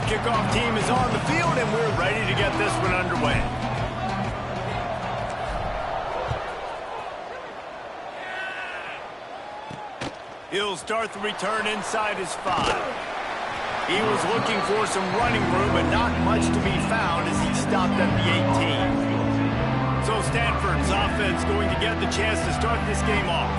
Kickoff team is on the field, and we're ready to get this one underway. He'll start the return inside his 5. He was looking for some running room, but not much to be found as he stopped at the 18. So Stanford's offense going to get the chance to start this game off.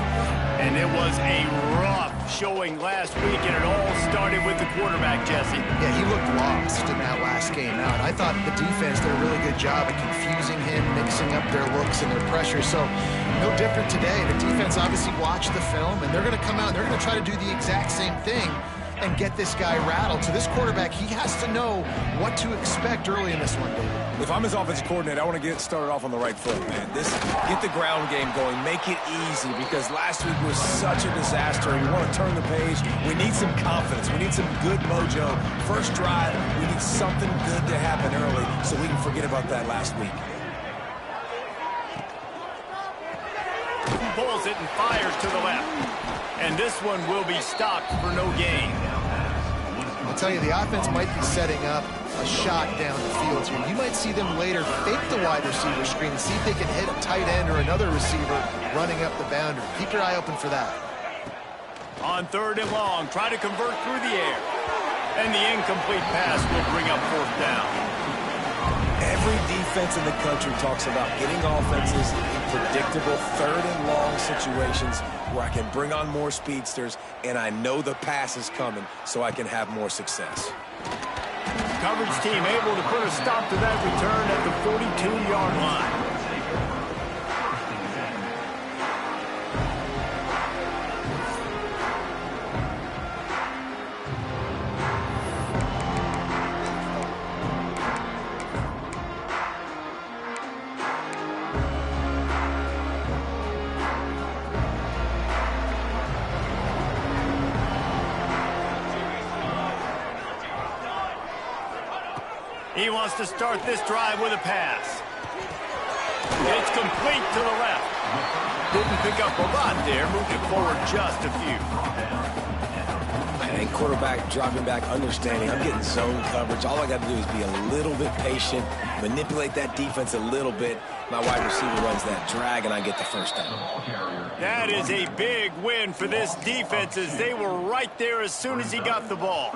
And it was a rough showing last week, and it all started with the quarterback, Jesse. Yeah, he looked lost in that last game out. I thought the defense did a really good job of confusing him, mixing up their looks and their pressure. So no different today. The defense obviously watched the film, and they're going to come out and they're going to try to do the exact same thing and get this guy rattled. So this quarterback, he has to know what to expect early in this one, David. If I'm his offensive coordinator, I want to get started off on the right foot, man. Get the ground game going. Make it easy, because last week was such a disaster. We want to turn the page. We need some confidence. We need some good mojo. First drive, we need something good to happen early so we can forget about that last week. Pulls it and fires to the left. And this one will be stopped for no gain. I'll tell you, the offense might be setting up a shot down the field here. You might see them later fake the wide receiver screen and see if they can hit a tight end or another receiver running up the boundary. Keep your eye open for that. On 3rd and long, try to convert through the air. And the incomplete pass will bring up 4th down. Every defense in the country talks about getting offenses in predictable 3rd and long situations where I can bring on more speedsters and I know the pass is coming so I can have more success. Coverage team able to put a stop to that return at the 42-yard line. He wants to start this drive with a pass. It's complete to the left. Didn't pick up a lot there, moved it forward just a few. And quarterback dropping back, understanding I'm getting zone coverage. All I got to do is be a little bit patient, manipulate that defense a little bit. My wide receiver runs that drag, and I get the first down. That is a big win for this defense, as they were right there as soon as he got the ball.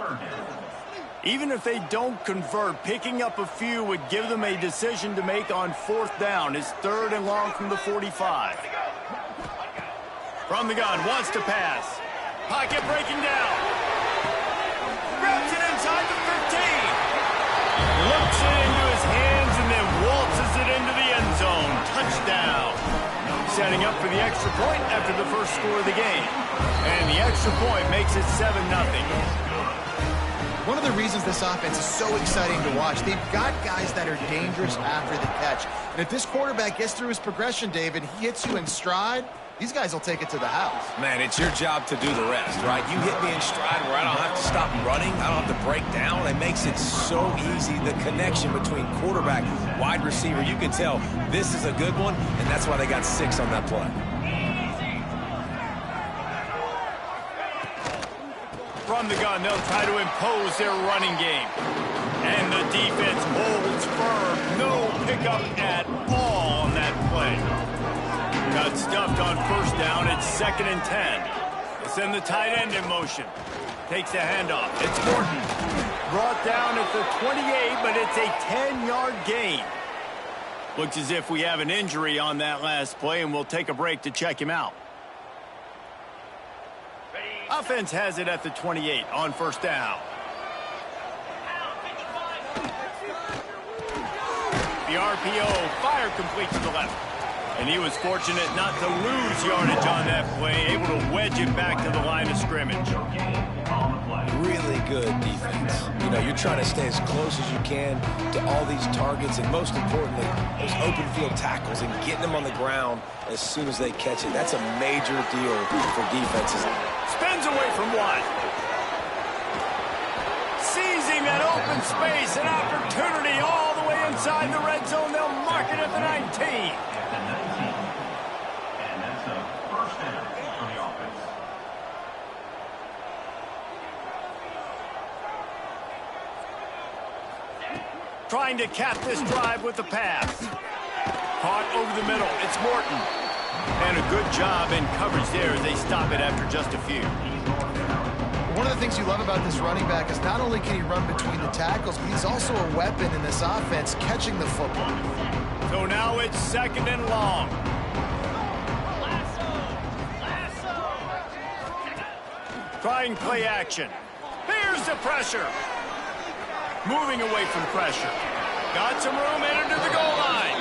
Even if they don't convert, picking up a few would give them a decision to make on 4th down. It's 3rd and long from the 45. From the gun, wants to pass. Pocket breaking down. Grabs it inside the 15. Looks it into his hands and then waltzes it into the end zone. Touchdown. Setting up for the extra point after the first score of the game. And the extra point makes it 7-0. One of the reasons this offense is so exciting to watch, they've got guys that are dangerous after the catch. And if this quarterback gets through his progression, David, he hits you in stride, these guys will take it to the house. Man, it's your job to do the rest, right? You hit me in stride where I don't have to stop running. I don't have to break down. It makes it so easy. The connection between quarterback, wide receiver, you can tell this is a good one, and that's why they got 6 on that play. From the gun, they'll try to impose their running game. And the defense holds firm. No pickup at all on that play. Got stuffed on 1st down. It's 2nd and 10. They send the tight end in motion. Takes a handoff. It's Morton. Brought down at the 28, but it's a 10-yard gain. Looks as if we have an injury on that last play, and we'll take a break to check him out. Offense has it at the 28 on 1st down. The RPO, fire complete to the left. And he was fortunate not to lose yardage on that play, able to wedge it back to the line of scrimmage. Really good defense. You know, you're trying to stay as close as you can to all these targets, and most importantly, those open field tackles and getting them on the ground as soon as they catch it. That's a major deal for defenses. Spins away from one. Seizing that open space, an opportunity all the way inside the red zone. They'll mark it at the 19. And that's a 1st down for the offense. Trying to cap this drive with the pass. Caught over the middle. It's Morton. And a good job in coverage there as they stop it after just a few. One of the things you love about this running back is not only can he run between the tackles, but he's also a weapon in this offense catching the football. So now it's 2nd and long. Trying play action. Here's the pressure. Moving away from pressure. Got some room, entered to the goal line.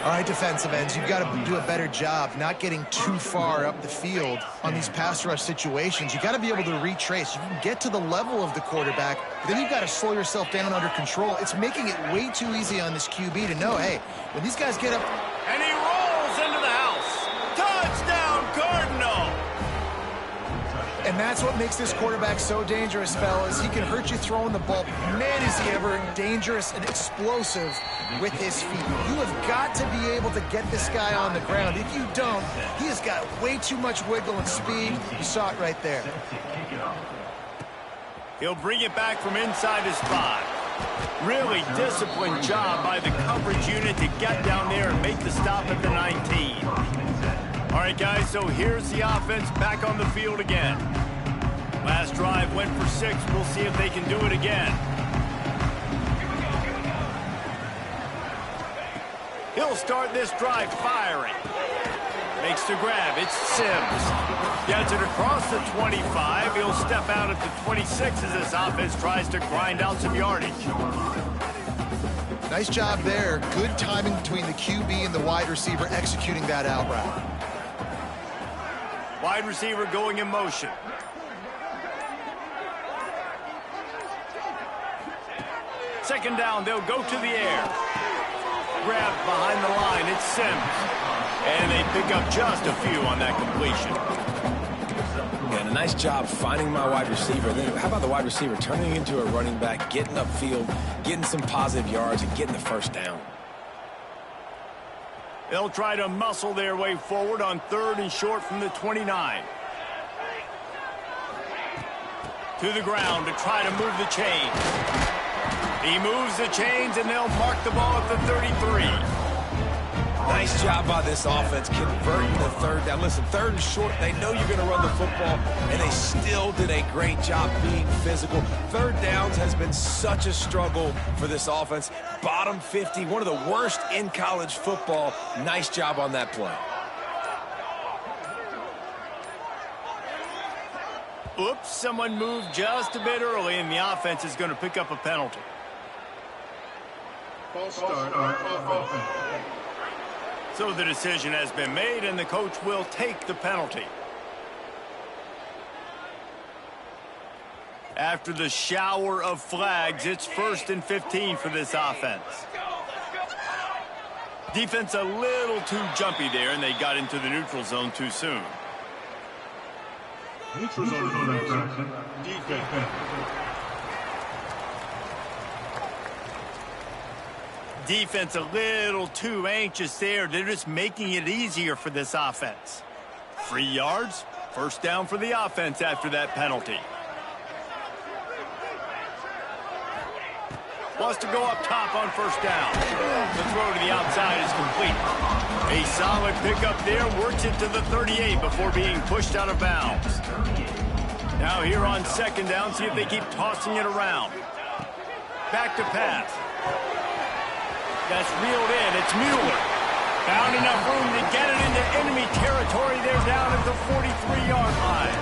All right, defensive ends, you've got to do a better job not getting too far up the field on these pass rush situations. You've got to be able to retrace. You can get to the level of the quarterback, but then you've got to slow yourself down under control. It's making it way too easy on this QB to know, hey, when these guys get up... And he rolls into the house. Touchdown, Cardinal! And that's what makes this quarterback so dangerous, fellas. He can hurt you throwing the ball. Man, is he ever dangerous and explosive with his feet. You have got to be able to get this guy on the ground. If you don't, he has got way too much wiggle and speed. You saw it right there. He'll bring it back from inside his spot. Really disciplined job by the coverage unit to get down there and make the stop at the 19. All right, guys, so here's the offense back on the field again. Last drive went for 6. We'll see if they can do it again. He'll start this drive firing. Makes the grab. It's Sims. Gets it across the 25. He'll step out at the 26 as this offense tries to grind out some yardage. Nice job there. Good timing between the QB and the wide receiver executing that out route. Wide receiver going in motion. Second down, they'll go to the air. Grab behind the line, it's Sims. And they pick up just a few on that completion. And a nice job finding my wide receiver. Then how about the wide receiver turning into a running back, getting upfield, getting some positive yards, and getting the first down. They'll try to muscle their way forward on 3rd and short from the 29. To the ground to try to move the chains. He moves the chains, and they'll mark the ball at the 33. Nice job by this offense converting the 3rd down. Listen, 3rd and short, they know you're going to run the football, and they still did a great job being physical. 3rd downs has been such a struggle for this offense. Bottom 50, one of the worst in college football. Nice job on that play. Oops, someone moved just a bit early, and the offense is going to pick up a penalty. False start on offense. So the decision has been made, and the coach will take the penalty. After the shower of flags, it's 1st and 15 for this offense. Defense a little too jumpy there, and they got into the neutral zone too soon. Neutral zone defense. Defense a little too anxious there. They're just making it easier for this offense. 3 yards, first down for the offense after that penalty. Wants to go up top on first down. The throw to the outside is complete. A solid pickup there, works it to the 38 before being pushed out of bounds. Now here on 2nd down, see if they keep tossing it around. Back to pass. That's reeled in. It's Mueller. Found enough room to get it into enemy territory. They're down at the 43-yard line.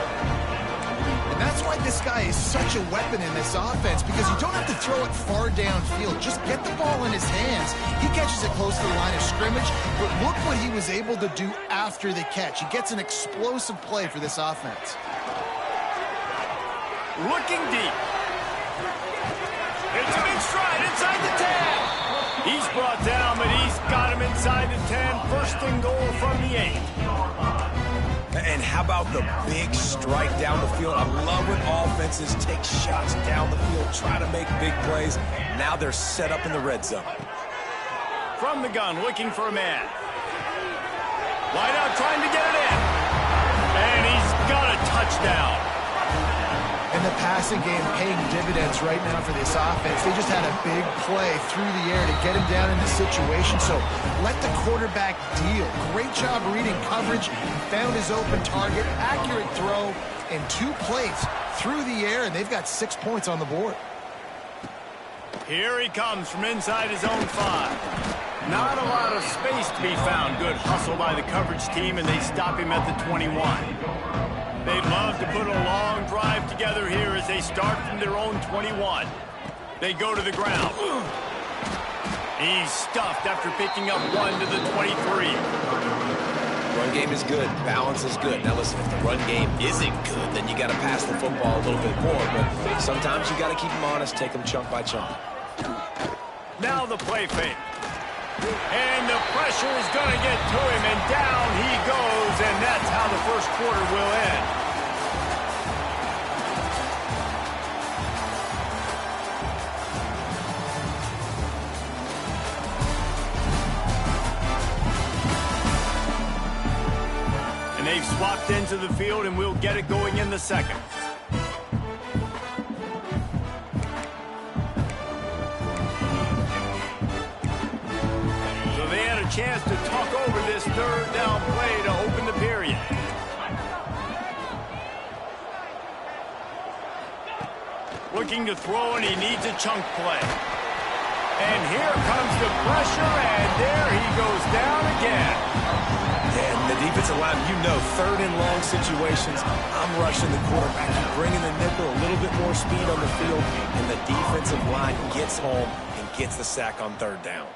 And that's why this guy is such a weapon in this offense, because you don't have to throw it far downfield. Just get the ball in his hands. He catches it close to the line of scrimmage, but look what he was able to do after the catch. He gets an explosive play for this offense. Looking deep. It's a big stride inside the 10. He's brought down, but he's got him inside the 10. 1st and goal from the 8. And how about the big strike down the field? I love when offenses take shots down the field, try to make big plays. Now they're set up in the red zone. From the gun, looking for a man. Wide out, trying to get it in. And he's got a touchdown. And the passing game paying dividends right now for this offense. They just had a big play through the air to get him down in the situation. So let the quarterback deal. Great job reading coverage. Found his open target. Accurate throw. And 2 plays through the air. And they've got 6 points on the board. Here he comes from inside his own 5. Not a lot of space to be found. Good hustle by the coverage team, and they stop him at the 21. They'd love to put a long drive together here as they start from their own 21. They go to the ground. He's stuffed after picking up 1 to the 23. Run game is good. Balance is good. Now listen, if the run game isn't good, then you got to pass the football a little bit more. But sometimes you got to keep them honest, take them chunk by chunk. Now the play fake. And the pressure is going to get to him, and down he goes, and that's how the first quarter will end. And they've swapped into the field, and we'll get it going in the second. Chance to talk over this third down play to open the period. Looking to throw, and he needs a chunk play. And here comes the pressure, and there he goes down again. And the defensive line, you know, third and long situations, I'm rushing the quarterback. You bring in the nickel, a little bit more speed on the field, and the defensive line gets home and gets the sack on third down.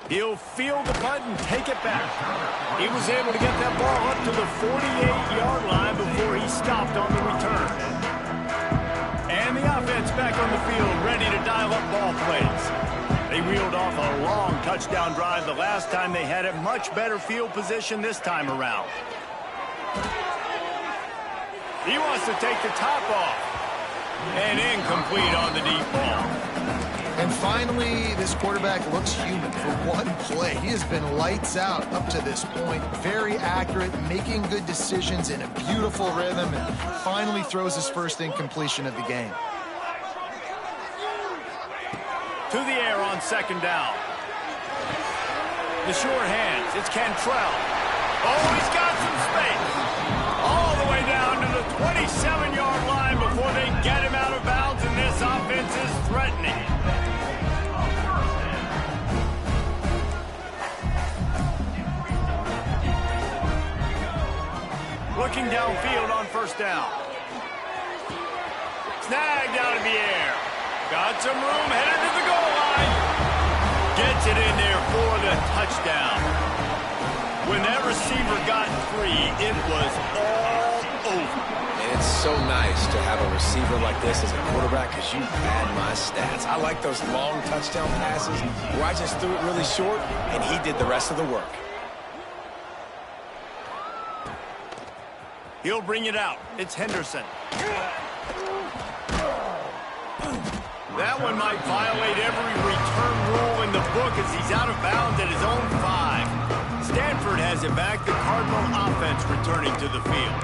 He'll field the punt and take it back. He was able to get that ball up to the 48-yard line before he stopped on the return. And the offense back on the field, ready to dial up ball plays. They reeled off a long touchdown drive the last time they had it. Much better field position this time around. He wants to take the top off. And incomplete on the deep ball. And finally, this quarterback looks human for one play. He has been lights out up to this point. Very accurate, making good decisions in a beautiful rhythm, and finally throws his first incompletion of the game. To the air on second down. The sure hands. It's Cantrell. Oh, he's got some space. All the way down to the 27-yard line before they get him out of bounds, and this offense is threatening. Looking downfield on first down. Snagged out of the air. Got some room, headed to the goal line. Gets it in there for the touchdown. When that receiver got free, it was all over. And it's so nice to have a receiver like this as a quarterback because you pad my stats. I like those long touchdown passes where I just threw it really short and he did the rest of the work. He'll bring it out. It's Henderson. That one might violate every return rule in the book as he's out of bounds at his own 5. Stanford has it back. The Cardinal offense returning to the field.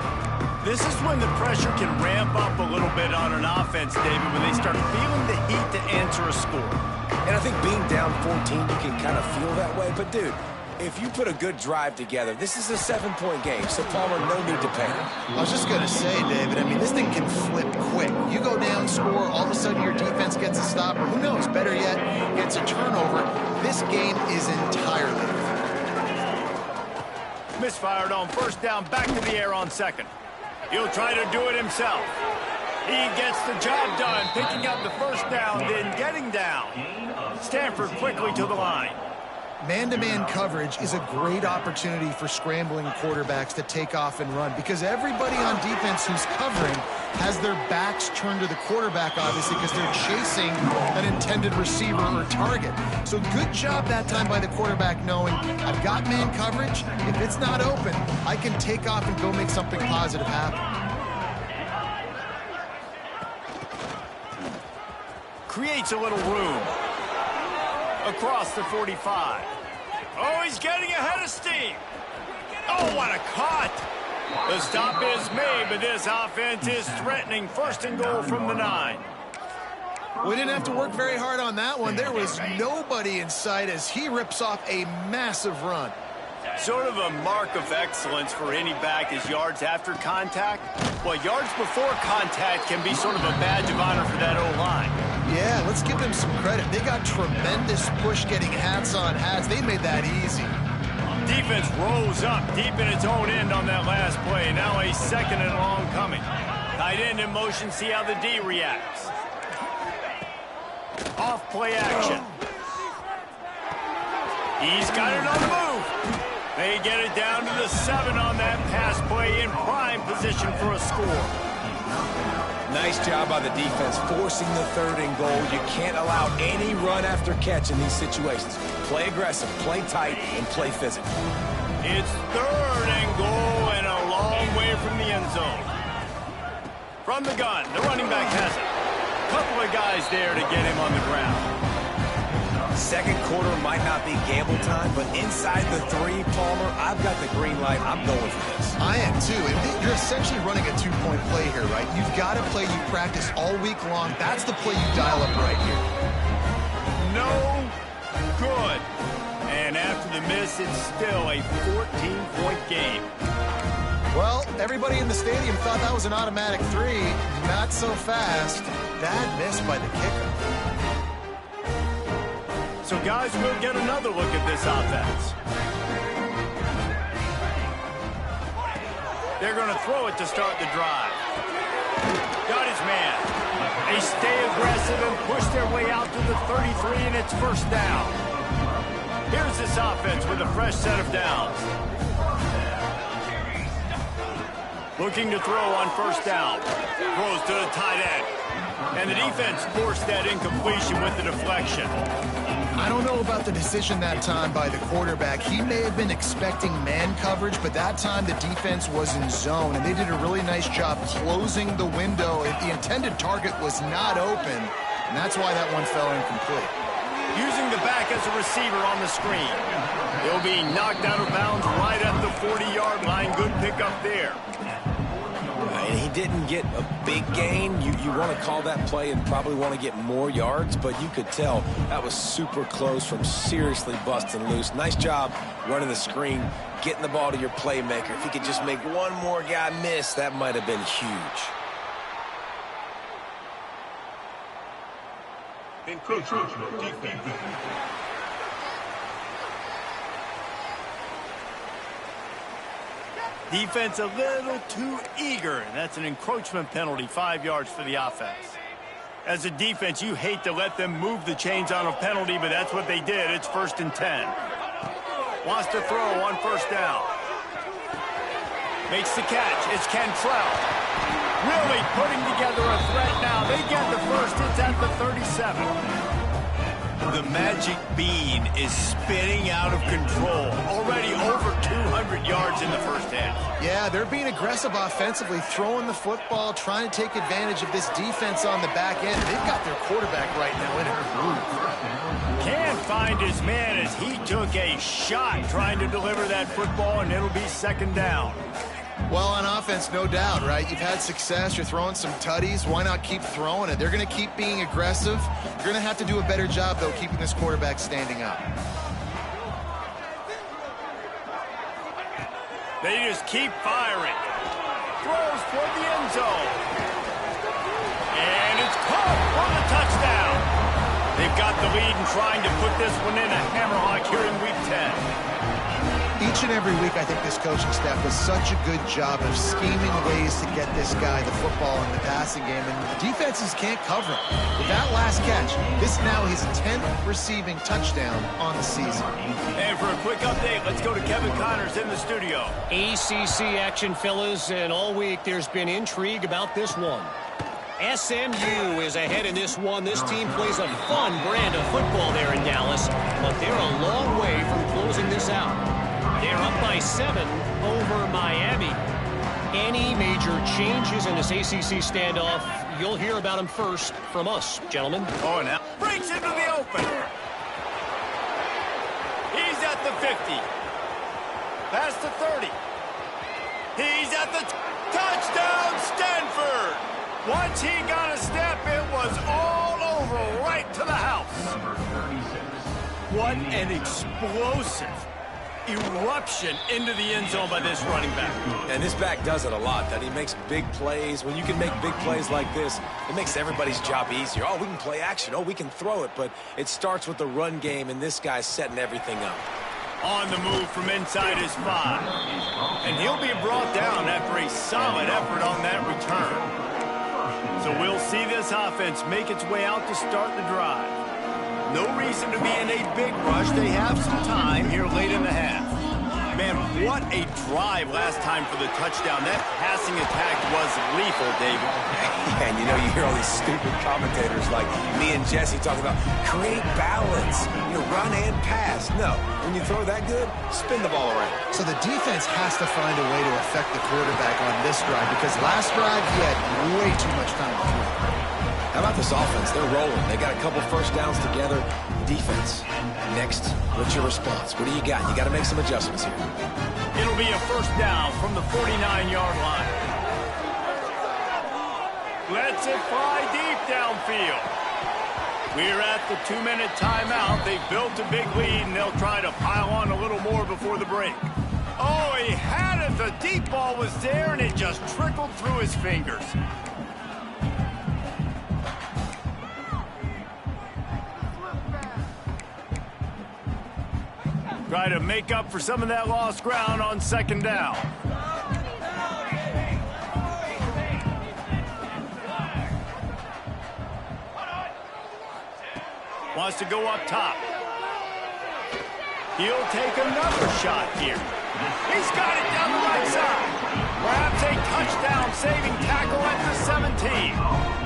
This is when the pressure can ramp up a little bit on an offense, David, when they start feeling the heat to answer a score. And I think being down 14, you can kind of feel that way. But, dude, if you put a good drive together, this is a 7-point game, so Palmer, no need to panic. I was just going to say, David, I mean, this thing can flip quick. You go down, score, all of a sudden your defense gets a stop, or who knows, better yet, gets a turnover. This game is entirely misfired on first down, back to the air on second. He'll try to do it himself. He gets the job done, picking up the first down, then getting down. Stanford quickly to the line. Man-to-man coverage is a great opportunity for scrambling quarterbacks to take off and run because everybody on defense who's covering has their backs turned to the quarterback, obviously, because they're chasing an intended receiver or target. So good job that time by the quarterback knowing I've got man coverage. If it's not open, I can take off and go make something positive happen. Creates a little room. Across the 45. Oh, he's getting ahead of steam. Oh, what a cut. The stop is made, but this offense is threatening. First and goal from the 9. We didn't have to work very hard on that one. There was nobody in sight as he rips off a massive run. Sort of a mark of excellence for any back is yards after contact. Well, yards before contact can be sort of a badge of honor for that O-line. Yeah, let's give them some credit. They got tremendous push getting hats on hats. They made that easy. Defense rolls up deep in its own end on that last play. Now a second and long coming. Tight end in motion, see how the D reacts. Off play action. He's got it on the move. They get it down to the 7 on that pass play in prime position for a score. Nice job by the defense forcing the 3rd and goal. You can't allow any run after catch in these situations. Play aggressive, play tight, and play physical. It's 3rd and goal and a long way from the end zone. From the gun, the running back has it. Couple of guys there to get him on the ground. Second quarter might not be gamble time, but inside the 3, Palmer, I've got the green light. I'm going for this. I am too. And you're essentially running a 2-point play here, right? You've got a play you practice all week long. That's the play you dial up right here. No good. And after the miss, it's still a 14-point game. Well, everybody in the stadium thought that was an automatic 3. Not so fast. Bad miss by the kicker. So, guys, we'll get another look at this offense. They're going to throw it to start the drive. Got his man. They stay aggressive and push their way out to the 33, and it's first down. Here's this offense with a fresh set of downs. Looking to throw on first down. Throws to the tight end. And the defense forced that incompletion with the deflection. I don't know about the decision that time by the quarterback. He may have been expecting man coverage, but that time the defense was in zone, and they did a really nice job closing the window. The intended target was not open, and that's why that one fell incomplete. Using the back as a receiver on the screen. He'll be knocked out of bounds right at the 40-yard line. Good pickup there. And he didn't get a big gain. You want to call that play and probably want to get more yards, but you could tell that was super close from seriously busting loose. Nice job running the screen, getting the ball to your playmaker. If he could just make one more guy miss, that might have been huge. Encroachment defense. Defense a little too eager, and that's an encroachment penalty, 5 yards for the offense. As a defense, you hate to let them move the chains on a penalty, but that's what they did. It's 1st and 10. Wants to throw on first down. Makes the catch. It's Cantrell. Really putting together a threat now. They get the first. It's at the 37. The magic bean is spinning out of control. Already over 200 yards in the first half. Yeah, they're being aggressive offensively, throwing the football, trying to take advantage of this defense on the back end. They've got their quarterback right now in a groove. Can't find his man as he took a shot trying to deliver that football, and it'll be 2nd down. Well, on offense, no doubt, right? You've had success. You're throwing some tutties. Why not keep throwing it? They're going to keep being aggressive. You're going to have to do a better job, though, keeping this quarterback standing up. They just keep firing. Throws toward the end zone. And it's caught for the touchdown. They've got the lead and trying to put this one in a hammerlock here in Week 10. Each and every week, I think this coaching staff does such a good job of scheming ways to get this guy the football in the passing game, and the defenses can't cover him. With that last catch, this now his 10th receiving touchdown on the season. And for a quick update, let's go to Kevin Connors in the studio. ACC action, fellas, and all week there's been intrigue about this one. SMU is ahead in this one. This team plays a fun brand of football there in Dallas, but they're a long way from closing this out. They're up by 7 over Miami. Any major changes in this ACC standoff, you'll hear about them first from us, gentlemen. Oh, now breaks into the open. He's at the 50. Past the 30. He's at the touchdown, Stanford! Once he got a step, it was all over, right to the house. What an explosive eruption into the end zone by this running back. And this back does it a lot, that he makes big plays. When you can make big plays like this, it makes everybody's job easier. Oh, we can play action. Oh, we can throw it. But it starts with the run game, and this guy's setting everything up. On the move from inside his 5. And he'll be brought down after a solid effort on that return. So we'll see this offense make its way out to start the drive. No reason to be in a big rush. They have some time here late in the half. Man, what a drive last time for the touchdown. That passing attack was lethal, David. And you know, you hear all these stupid commentators like me and Jesse talking about create balance, run and pass. No, when you throw that good, spin the ball around. So the defense has to find a way to affect the quarterback on this drive because last drive he had way too much time to throw. How about this offense? They're rolling. They got a couple first downs together. Defense. Next, what's your response? What do you got? You got to make some adjustments here. It'll be a first down from the 49-yard line. Lets it fly deep downfield. We're at the 2-minute timeout. They've built a big lead, and they'll try to pile on a little more before the break. Oh, he had it. The deep ball was there, and it just trickled through his fingers. Try to make up for some of that lost ground on second down. Wants to go up top. He'll take another shot here. He's got it down the right side. Perhaps a touchdown-saving tackle at the 17.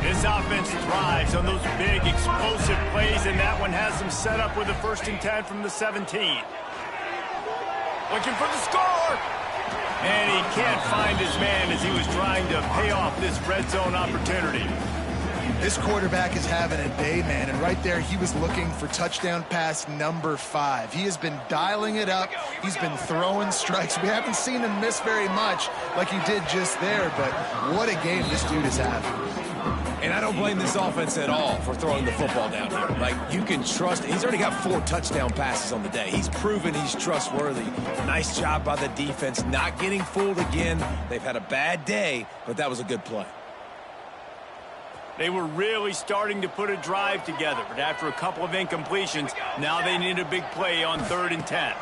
This offense thrives on those big, explosive plays, and that one has them set up with a 1st and 10 from the 17. Looking for the score! And he can't find his man as he was trying to pay off this red zone opportunity. This quarterback is having a day, man, and right there he was looking for touchdown pass number 5. He has been dialing it up. He's been throwing strikes. We haven't seen him miss very much like he did just there, but what a game this dude is having. And I don't blame this offense at all for throwing the football down here. Like, you can trust. He's already got 4 touchdown passes on the day. He's proven he's trustworthy. Nice job by the defense, not getting fooled again. They've had a bad day, but that was a good play. They were really starting to put a drive together, but after a couple of incompletions, now they need a big play on 3rd and 10.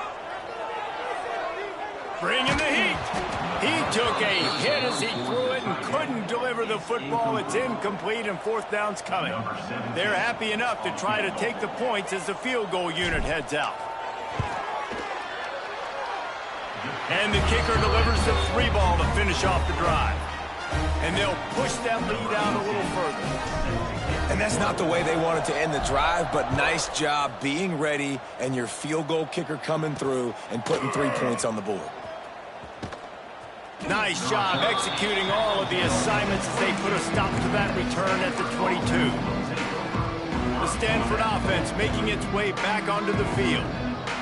Bringing the heat. He took a hit as he threw it and couldn't deliver the football. It's incomplete and 4th down's coming. They're happy enough to try to take the points as the field goal unit heads out. And the kicker delivers the 3 ball to finish off the drive. And they'll push that lead out a little further. And that's not the way they wanted to end the drive, but nice job being ready and your field goal kicker coming through and putting 3 points on the board. Nice job executing all of the assignments as they put a stop to that return at the 22. The Stanford offense making its way back onto the field.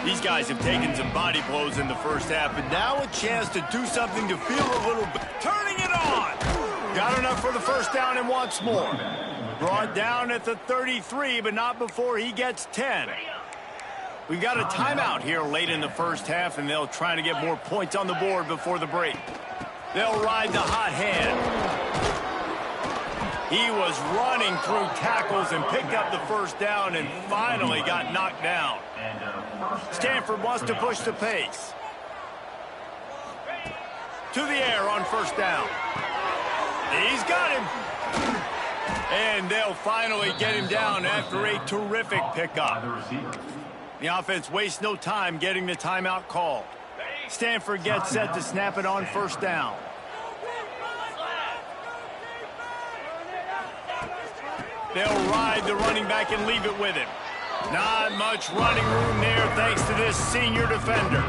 These guys have taken some body blows in the first half, and now a chance to do something to feel a little bit. Turning it on! Got enough for the first down and wants more. Brought down at the 33, but not before he gets 10. We've got a timeout here late in the first half, and they'll try to get more points on the board before the break. They'll ride the hot hand. He was running through tackles and picked up the first down and finally got knocked down. Stanford wants to push the pace. To the air on 1st down. He's got him. And they'll finally get him down after a terrific pickup. The offense wastes no time getting the timeout called. Stanford gets set to snap it on 1st down. They'll ride the running back and leave it with him. Not much running room there thanks to this senior defender.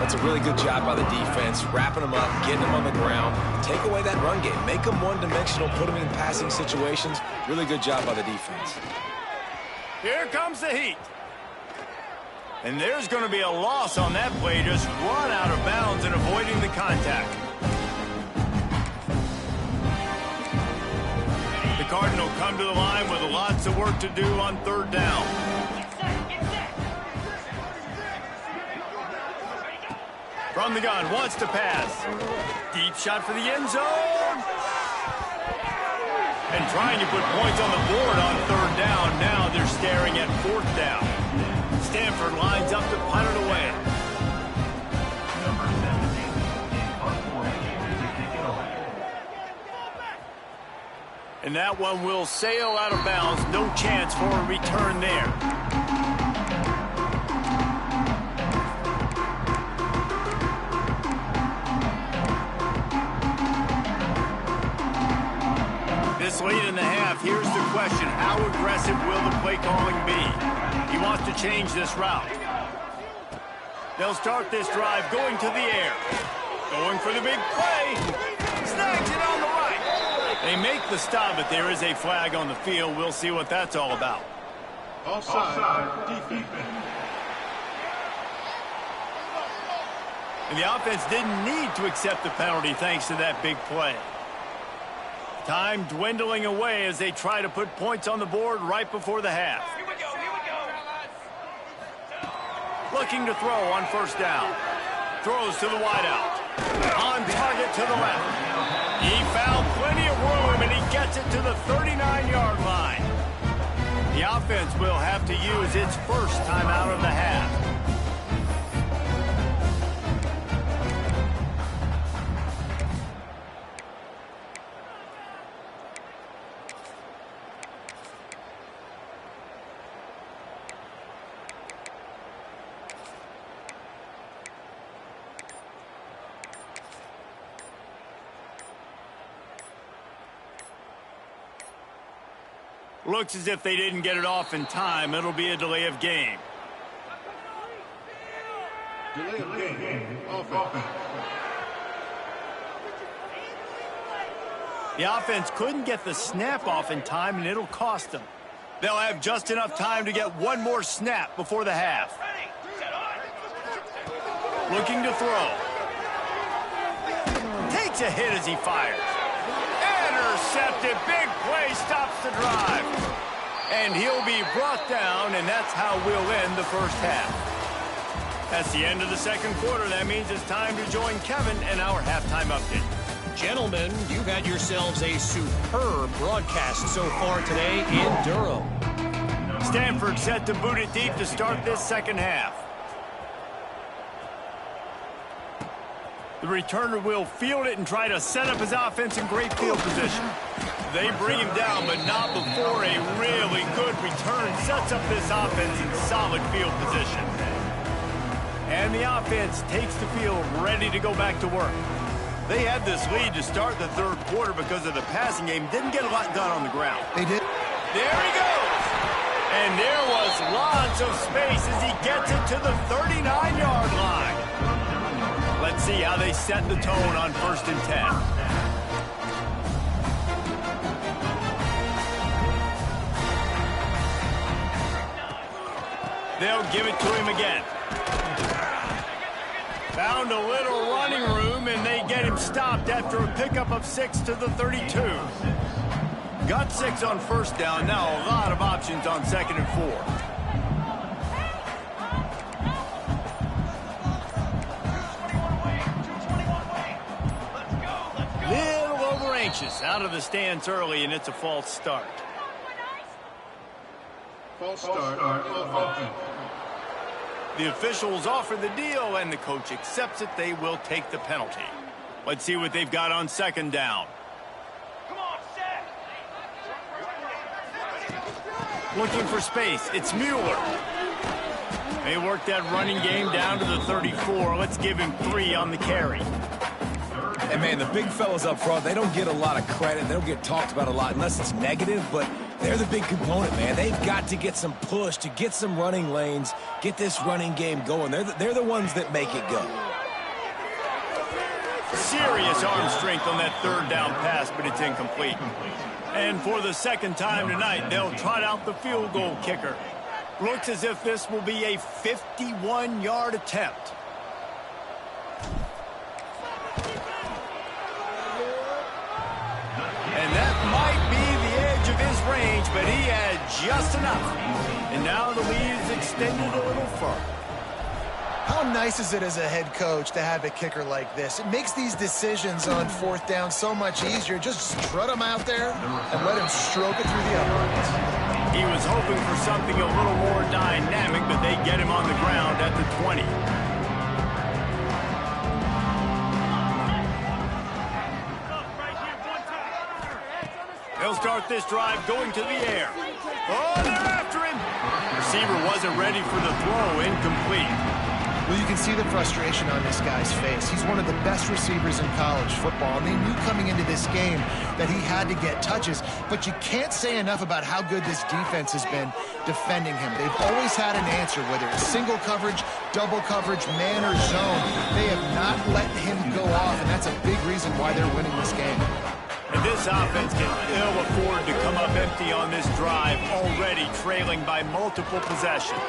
That's a really good job by the defense, wrapping them up, getting them on the ground. Take away that run game. Make them one-dimensional, put them in passing situations. Really good job by the defense. Here comes the heat. And there's going to be a loss on that play, just run out of bounds and avoiding the contact. The Cardinals come to the line with lots of work to do on third down. From the gun, wants to pass. Deep shot for the end zone. And trying to put points on the board on third down. Now they're staring at fourth down. Stanford lines up to punt it away. And that one will sail out of bounds. No chance for a return there. This late in the half, here's the question. How aggressive will the play calling be? He wants to change this route. They'll start this drive going to the air. Going for the big play. Snags it on the right. They make the stop, but there is a flag on the field. We'll see what that's all about. Offside, defense. And the offense didn't need to accept the penalty thanks to that big play. Time dwindling away as they try to put points on the board right before the half. Here we go. Looking to throw on first down. Throws to the wideout. On target to the left. He found plenty of room, and he gets it to the 39-yard line. The offense will have to use its first timeout of the half. Looks as if they didn't get it off in time. It'll be a delay of game. Delay of game. Offense. The offense couldn't get the snap off in time, and it'll cost them. They'll have just enough time to get one more snap before the half. Looking to throw. Takes a hit as he fires. Intercepted. Big play stops the drive. And he'll be brought down, and that's how we'll end the first half. That's the end of the second quarter. That means it's time to join Kevin and our halftime update. Gentlemen, you've had yourselves a superb broadcast so far today in Durham. Stanford set to boot it deep to start this second half. The returner will field it and try to set up his offense in great field position. They bring him down, but not before a really good return sets up this offense in solid field position. And the offense takes the field ready to go back to work. They had this lead to start the third quarter because of the passing game. Didn't get a lot done on the ground. They did. There he goes. And there was lots of space as he gets it to the 39-yard line. Let's see how they set the tone on 1st and 10. They'll give it to him again. Found a little running room, and they get him stopped after a pickup of 6 to the 32. Got 6 on first down. Now a lot of options on 2nd and 4. Anxious out of the stance early, and it's a false start. False start. Offense. The officials offer the deal, and the coach accepts it. They will take the penalty. Let's see what they've got on 2nd down. Come on, set. Looking for space. It's Mueller. They work that running game down to the 34. Let's give him 3 on the carry. And, man, the big fellas up front, they don't get a lot of credit. They don't get talked about a lot unless it's negative, but they're the big component, man. They've got to get some push to get some running lanes, get this running game going. They're the ones that make it go. Serious arm strength on that 3rd down pass, but it's incomplete. And for the 2nd time tonight, they'll trot out the field goal kicker. Looks as if this will be a 51-yard attempt. And that might be the edge of his range, but he had just enough. And now the lead is extended a little further. How nice is it as a head coach to have a kicker like this? It makes these decisions on fourth down so much easier. Just strut him out there and let him stroke it through the uprights. He was hoping for something a little more dynamic, but they get him on the ground at the 20. They'll start this drive going to the air. Oh, they're after him. Receiver wasn't ready for the throw, incomplete. Well, you can see the frustration on this guy's face. He's one of the best receivers in college football, and they knew coming into this game that he had to get touches, but you can't say enough about how good this defense has been defending him. They've always had an answer, whether it's single coverage, double coverage, man or zone. They have not let him go off, and that's a big reason why they're winning this game. And this offense can ill afford to come up empty on this drive, already trailing by multiple possessions.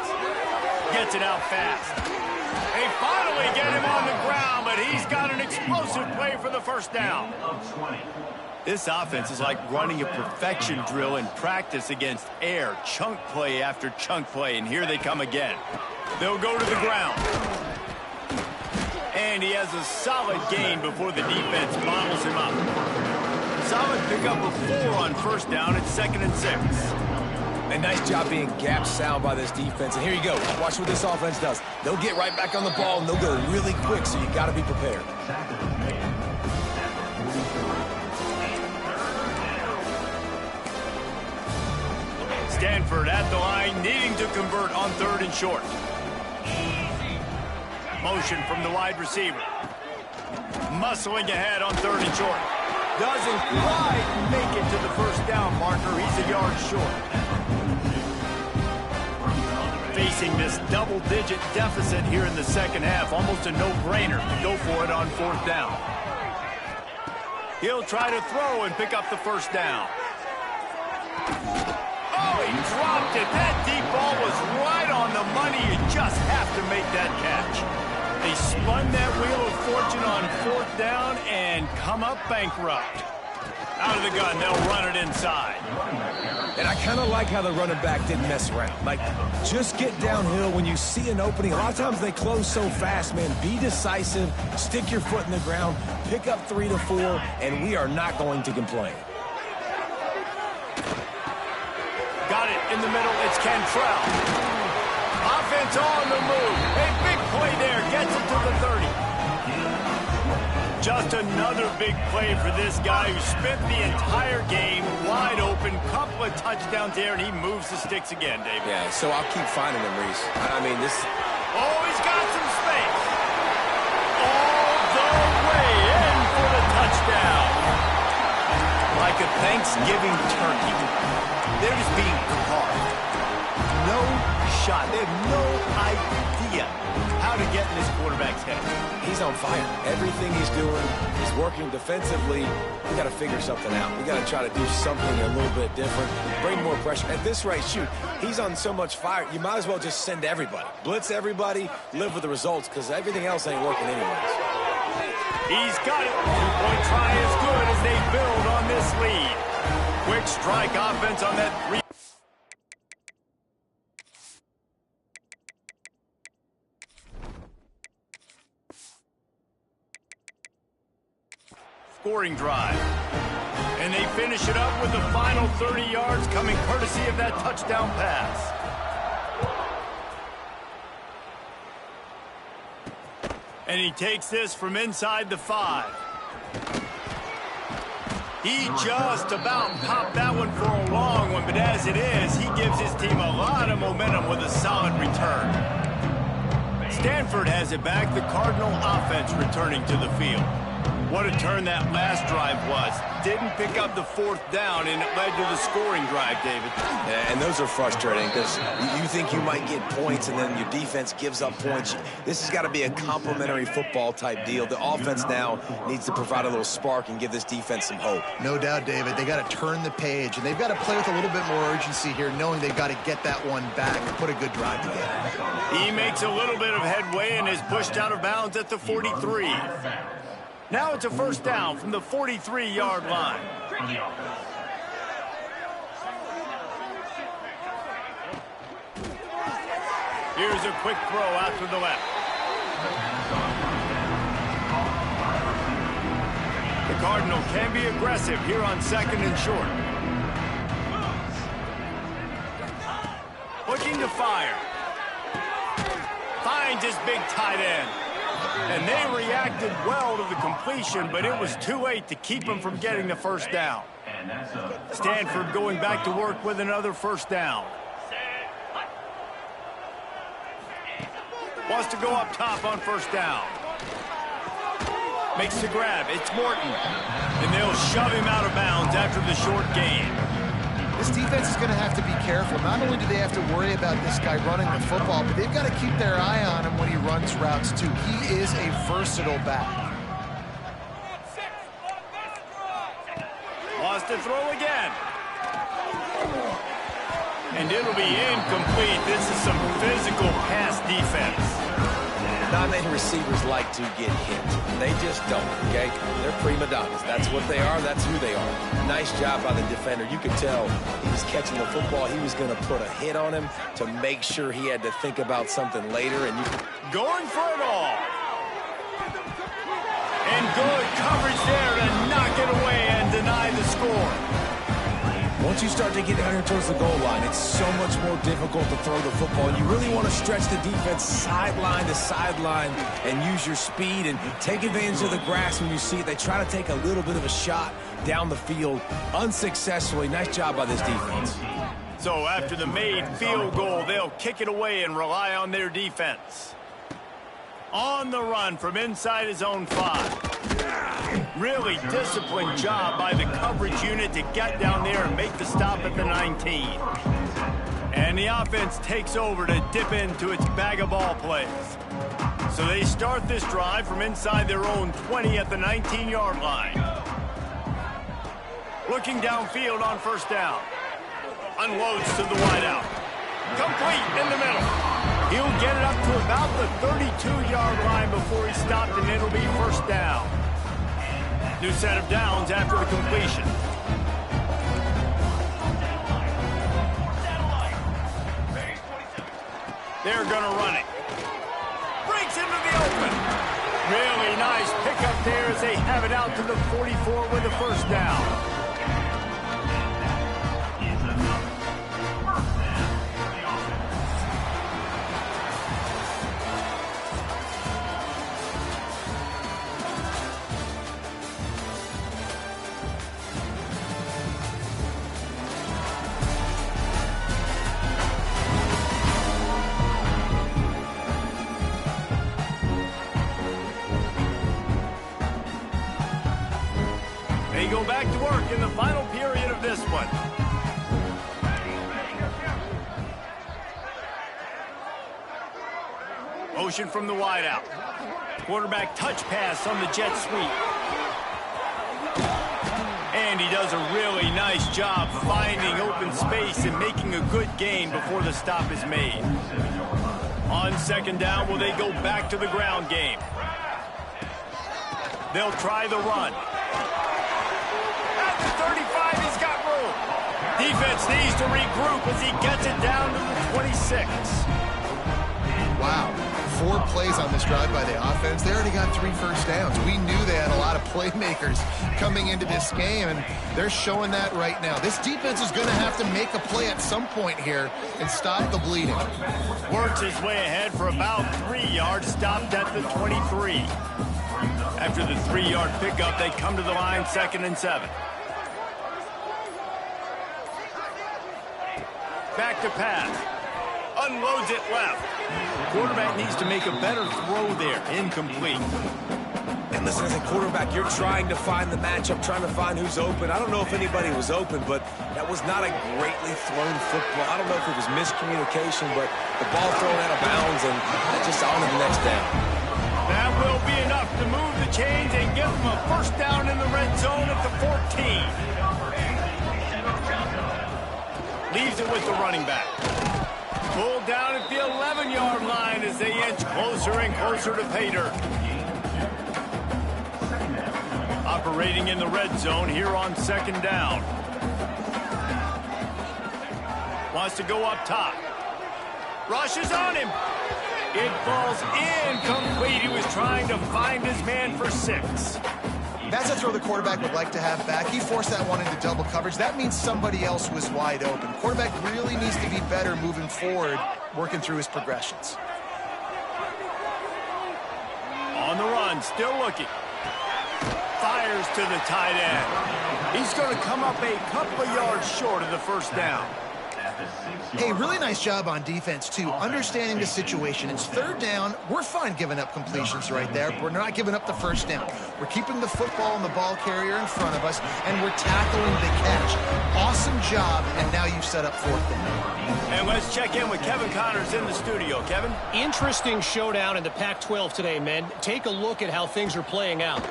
Gets it out fast. They finally get him on the ground, but he's got an explosive play for the first down. This offense is like running a perfection drill in practice against air, chunk play after chunk play, and here they come again. They'll go to the ground. And he has a solid gain before the defense bottles him up. Solid pickup of 4 on first down at 2nd and 6. A nice job being gap sound by this defense. And here you go. Watch what this offense does. They'll get right back on the ball, and they'll go really quick, so you got to be prepared. Stanford at the line, needing to convert on 3rd and short. Motion from the wide receiver. Muscling ahead on 3rd and short. Doesn't quite make it to the first down marker. He's a yard short. Facing this double-digit deficit here in the second half, almost a no-brainer to go for it on 4th down. He'll try to throw and pick up the first down. Oh, he dropped it. That deep ball was right on the money. You just have to make that catch. They spun that wheel of fortune on 4th down and come up bankrupt. Out of the gun, they'll run it inside. And I kind of like how the running back didn't mess around. Like, just get downhill when you see an opening. A lot of times they close so fast, man. Be decisive, stick your foot in the ground, pick up 3 to 4, and we are not going to complain. Got it in the middle. It's Cantrell. Offense on the move. A big play there. Gets it to the 30. Just another big play for this guy who spent the entire game wide open. Couple of touchdowns there, and he moves the sticks again, David. Yeah, so I'll keep finding him, Reese. I mean, this... Oh, he's got some space. All the way in for the touchdown. Like a Thanksgiving turkey. They're just being carved. No shot. They have no idea how to get in this quarterback's head. He's on fire. Everything he's doing is working defensively. We got to figure something out. We got to try to do something a little bit different, bring more pressure. At this rate, shoot, he's on so much fire, you might as well just send everybody. Blitz everybody, live with the results, because everything else ain't working anyways. He's got it. Two-point try is good as they build on this lead. Quick strike offense on that 3. Scoring drive. And they finish it up with the final 30 yards coming courtesy of that touchdown pass. And he takes this from inside the 5. He just about popped that one for a long one, but as it is, he gives his team a lot of momentum with a solid return. Stanford has it back, the Cardinal offense returning to the field. What a turn that last drive was. Didn't pick up the 4th down, and it led to the scoring drive, David. Yeah, and those are frustrating because you think you might get points, and then your defense gives up points. This has got to be a complementary football type deal. The offense now needs to provide a little spark and give this defense some hope. No doubt, David. They got to turn the page, and they've got to play with a little bit more urgency here, knowing they've got to get that one back and put a good drive together. He makes a little bit of headway and is pushed out of bounds at the 43. Now it's a first down from the 43-yard line. Here's a quick throw out to the left. The Cardinal can be aggressive here on 2nd and short. Looking to fire. Finds his big tight end. And they reacted well to the completion, but it was too late to keep him from getting the first down. Stanford going back to work with another first down. Wants to go up top on first down. Makes the grab. It's Morton. And they'll shove him out of bounds after the short gain. This defense is going to have to be careful. Not only do they have to worry about this guy running the football, but they've got to keep their eye on him when he runs routes, too. He is a versatile back. Wants to throw again. And it'll be incomplete. This is some physical pass defense. Not many receivers like to get hit. They just don't, okay? They're prima donnas. That's what they are. That's who they are. Nice job by the defender. You could tell he was catching the football. He was going to put a hit on him to make sure he had to think about something later. And going for it all. And good coverage there to knock it away and deny the score. Once you start to get down here towards the goal line, it's so much more difficult to throw the football. You really want to stretch the defense sideline to sideline and use your speed and take advantage of the grass when you see it. They try to take a little bit of a shot down the field unsuccessfully. Nice job by this defense. So after the made field goal, they'll kick it away and rely on their defense. On the run from inside his own 5. Really disciplined job by the coverage unit to get down there and make the stop at the 19. And the offense takes over to dip into its bag of ball plays. So they start this drive from inside their own 20 at the 19-yard line. Looking downfield on first down. Unloads to the wideout. Complete in the middle. He'll get it up to about the 32-yard line before he stopped, and it'll be first down. New set of downs after the completion. They're going to run it. Breaks into the open. Really nice pickup there as they have it out to the 44 with the first down. They go back to work in the final period of this one. Motion from the wideout. Quarterback touch pass on the jet sweep. And he does a really nice job finding open space and making a good gain before the stop is made. On second down, will they go back to the ground game? They'll try the run. At the 35, he's got room. Defense needs to regroup as he gets it down to the 26. Wow. 4 plays on this drive by the offense. They already got 3 first downs. We knew they had a lot of playmakers coming into this game, and they're showing that right now. This defense is going to have to make a play at some point here and stop the bleeding. Works his way ahead for about 3 yards, stopped at the 23. After the 3-yard pickup, they come to the line, 2nd and 7. Back to pass. Unloads it left. Quarterback needs to make a better throw there. Incomplete. And listen, as a quarterback, you're trying to find the matchup, trying to find who's open. I don't know if anybody was open, but that was not a greatly thrown football. I don't know if it was miscommunication, but the ball thrown out of bounds, and just on to the next down. That will be enough to move the chains and give them a first down in the red zone at the 14. Leaves it with the running back. Pulled down at the 11-yard line as they inch closer and closer to pay dirt. Operating in the red zone here on second down. Wants to go up top. Rushes on him. It falls incomplete. He was trying to find his man for 6. That's a throw the quarterback would like to have back. He forced that one into double coverage. That means somebody else was wide open. Quarterback really needs to be better moving forward, working through his progressions. On the run, still looking. Fires to the tight end. He's going to come up a couple of yards short of the first down. Hey, really nice job on defense, too, understanding the situation. It's third down. We're fine giving up completions right there. We're not giving up the first down. We're keeping the football and the ball carrier in front of us, and we're tackling the catch. Awesome job, and now you've set up fourth down. And let's check in with Kevin Connors in the studio. Kevin? Interesting showdown in the Pac-12 today, men. Take a look at how things are playing out.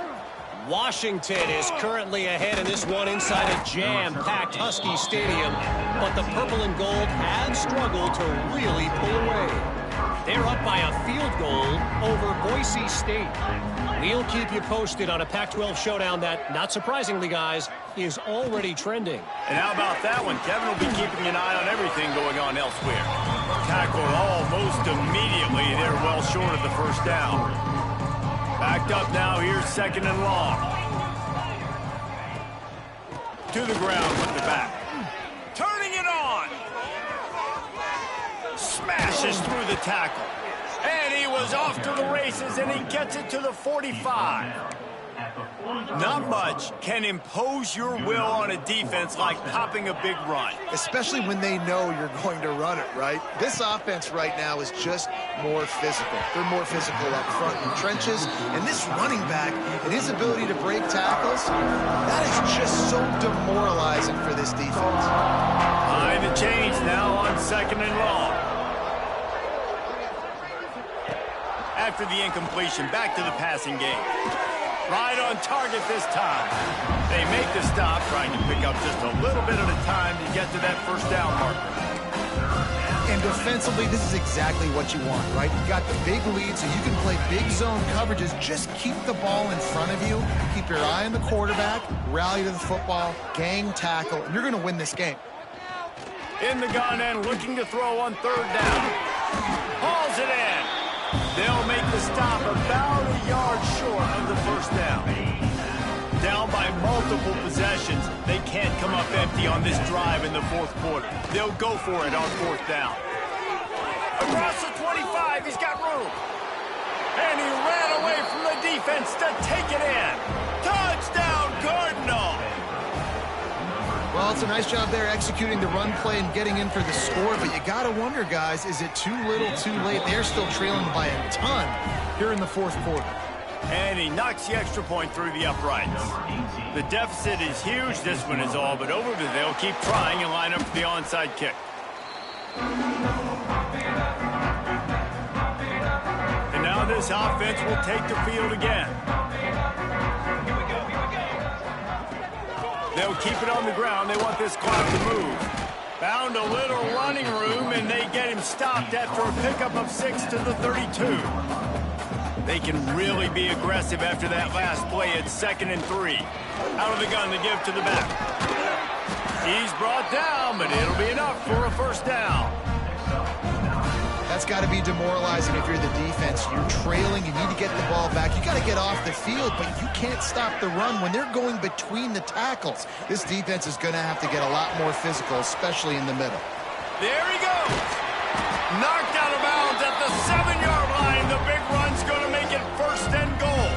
Washington is currently ahead in this one inside a jam-packed Husky Stadium, but the purple and gold have struggled to really pull away. They're up by a field goal over Boise State. We'll keep you posted on a Pac-12 showdown that, not surprisingly, guys, is already trending. And how about that one? Kevin will be keeping an eye on everything going on elsewhere. Tackled almost immediately. They're well short of the first down. Backed up now, here's second and long. To the ground with the back. Turning it on. Smashes through the tackle. And he was off to the races, and he gets it to the 45. Not much can impose your will on a defense like popping a big run. Especially when they know you're going to run it, right? This offense right now is just more physical. They're more physical up front in the trenches. And this running back and his ability to break tackles, that is just so demoralizing for this defense. Behind the chains now on second and long. After the incompletion, back to the passing game. Right on target this time. They make the stop, trying to pick up just a little bit at a time to get to that first down marker. And defensively, this is exactly what you want, right? You've got the big lead, so you can play big zone coverages. Just keep the ball in front of you. Keep your eye on the quarterback. Rally to the football. Gang tackle. And you're going to win this game. In the gun and looking to throw on third down. Hauls it in. They'll make the stop about a yard short of the first down. Down by multiple possessions, they can't come up empty on this drive in the fourth quarter. They'll go for it on fourth down. Across the 25, he's got room. And he ran away from the defense to take it in. Touchdown, Cardinal! Well, it's a nice job there executing the run play and getting in for the score, but you got to wonder, guys, is it too little, too late? They're still trailing by a ton here in the fourth quarter. And he knocks the extra point through the uprights. The deficit is huge. This one is all but over, but they'll keep trying and line up for the onside kick. And now this offense will take the field again. They'll keep it on the ground. They want this clock to move. Found a little running room, and they get him stopped after a pickup of 6 to the 32. They can really be aggressive after that last play at 2nd and 3. Out of the gun to give to the back. He's brought down, but it'll be enough for a first down. That's got to be demoralizing if you're the defense. You're trailing, you need to get the ball back. You got to get off the field, but you can't stop the run when they're going between the tackles. This defense is going to have to get a lot more physical, especially in the middle. There he goes. Knocked out of bounds at the 7-yard line. The big run's going to make it 1st and goal.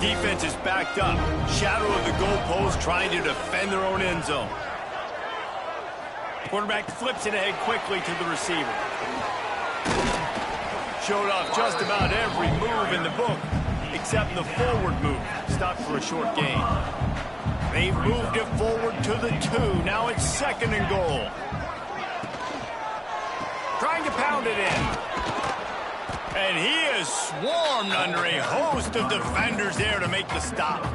Defense is backed up. Shadow of the goalpost trying to defend their own end zone. Quarterback flips it ahead quickly to the receiver. Showed off just about every move in the book, except the forward move. Stopped for a short gain. They've moved it forward to the 2. Now it's 2nd and goal. Trying to pound it in. And he is swarmed under a host of defenders there to make the stop.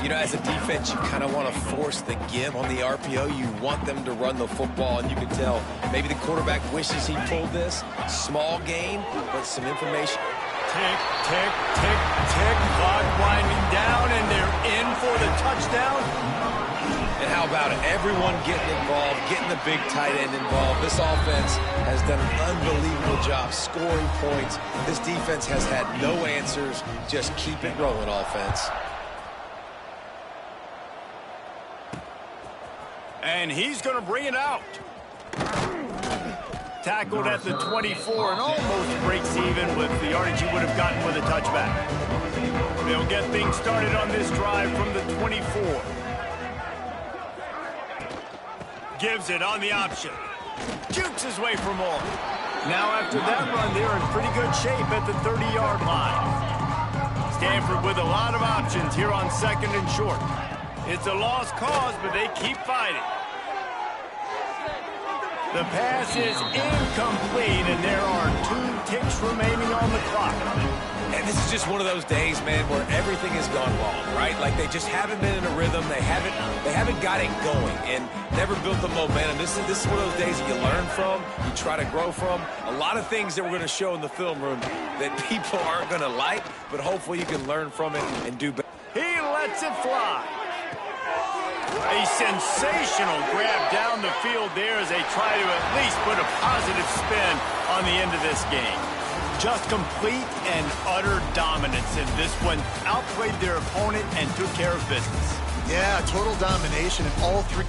You know, as a defense, you kind of want to force the give on the RPO. You want them to run the football, and you can tell maybe the quarterback wishes he pulled this. Small gain, but some information. Tick, tick, tick, tick. Clock winding down, and they're in for the touchdown. And how about it? Everyone getting involved, getting the big tight end involved. This offense has done an unbelievable job scoring points. This defense has had no answers. Just keep it rolling, offense. And he's going to bring it out. Tackled at the 24 and almost breaks even with the yardage he would have gotten with a touchback. They'll get things started on this drive from the 24. Gives it on the option. Jukes his way for more. Now after that run, they're in pretty good shape at the 30-yard line. Stanford with a lot of options here on 2nd and short. It's a lost cause, but they keep fighting. The pass is incomplete, and there are 2 ticks remaining on the clock. And this is just one of those days, man, where everything has gone wrong, right? Like they just haven't been in a rhythm. They haven't got it going and never built the momentum. This is one of those days that you learn from, you try to grow from. A lot of things that we're going to show in the film room that people aren't going to like, but hopefully you can learn from it and do better. He lets it fly. A sensational grab down the field there as they try to at least put a positive spin on the end of this game. Just complete and utter dominance in this one. Outplayed their opponent and took care of business. Yeah, total domination in all 3.